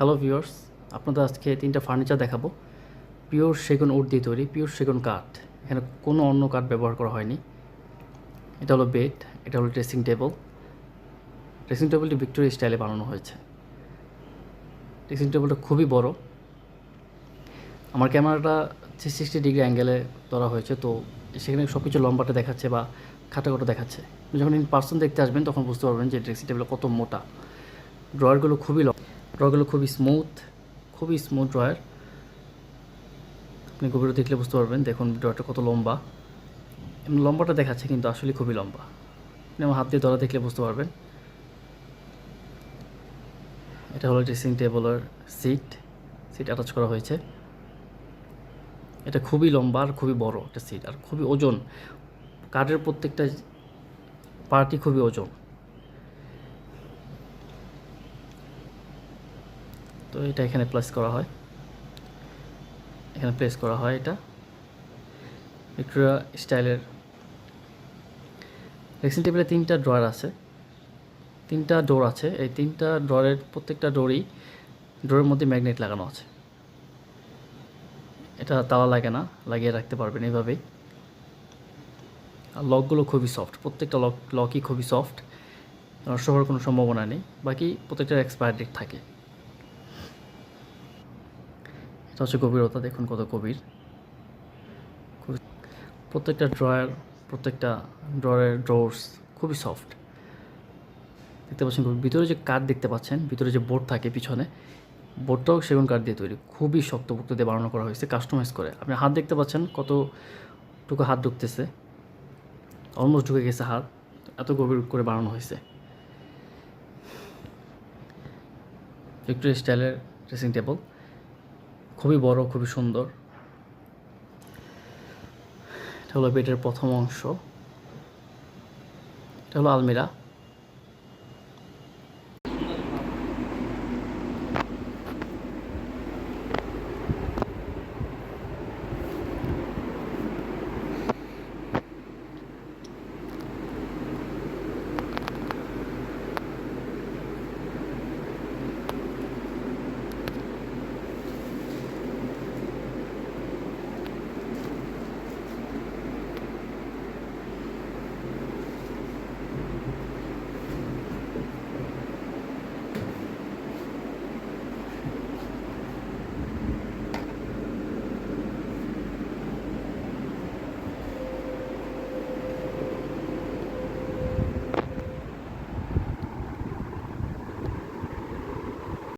Hello viewers, আপনাদের আজকে 3টা ফার্নিচার দেখাবো। পিওর সেগুন উড দিয়ে তৈরি, পিওর সেগুন কাঠ। এখানে কোনো অন্য কাঠ ব্যবহার করা হয়নি। এটা হলো বেড, এটা হলো ড্রেসিং টেবল। ড্রেসিং টেবিলটি ভিক্টোরিয়া স্টাইলে বানানো হয়েছে। ড্রেসিং টেবিলটা খুবই বড়। আমার ক্যামেরাটা 360 ডিগ্রি অ্যাঙ্গেলে ধরা হয়েছে, তো সেখানে সব কিছু লম্বাটা দেখাচ্ছে বা খাটাখাটো দেখাচ্ছে। যখন ইন পার্সন দেখতে আসবেন তখন বুঝতে পারবেন যে ড্রেসিং টেবিল কত মোটা। ড্রয়ারগুলো ড্রয়ারগুলো খুবই স্মুথ ড্রয়ার। আপনি গভীরে দেখলে বুঝতে পারবেন। দেখুন ড্রয়ারটা কত লম্বা। এমনি লম্বাটা দেখাচ্ছে কিন্তু আসলে খুবই লম্বা। আপনি আমার হাত দিয়ে ধরা দেখলে বুঝতে পারবেন। এটা হলো ড্রেসিং টেবলের সিট অ্যাটাচ করা হয়েছে। এটা খুবই লম্বা আর খুবই বড় একটা সিট, আর খুবই ওজন। কাঠের প্রত্যেকটা পার্টই খুবই ওজন। তো এটা এখানে প্লেস করা হয়, এটা ভিক্টোরিয়া স্টাইলের। ড্রেসিং টেবিলে 3টা ড্রয়ার আছে, 3টা ডোর আছে। এই 3টা ড্রয়ারের প্রত্যেকটা ডোরের মধ্যে ম্যাগনেট লাগানো আছে। এটা তালা লাগে না, লাগিয়ে রাখতে পারবেন এইভাবেই। আর লকগুলো খুবই সফট, প্রত্যেকটা লকই খুবই সফট, নষ্ট হওয়ার কোনো সম্ভাবনা নেই। বাকি প্রত্যেকটার এক্সপায়ার ডেট থাকে। এটা হচ্ছে গভীরতা, দেখুন কত গভীর। প্রত্যেকটা ড্রয়ারের ডোরস খুবই সফট দেখতে পাচ্ছেন। ভিতরে যে কাঠ দেখতে পাচ্ছেন, ভিতরে যে বোর্ড থাকে পিছনে, বোর্ডটাও সেগুন কাঠ দিয়ে তৈরি, খুবই শক্তপোক্ত দিয়ে বানানো করা হয়েছে, কাস্টমাইজ করে। আপনি হাত দেখতে পাচ্ছেন কতটুকু হাত ঢুকতেছে, অলমোস্ট ঢুকে গেছে হাত, এত গভীর করে বানানো হয়েছে। ভিক্টোরিয়া স্টাইলের ড্রেসিং টেবল, খুবই বড়, খুবই সুন্দর। এটা হলো বেডের প্রথম অংশ, এটা হলো আলমিরা।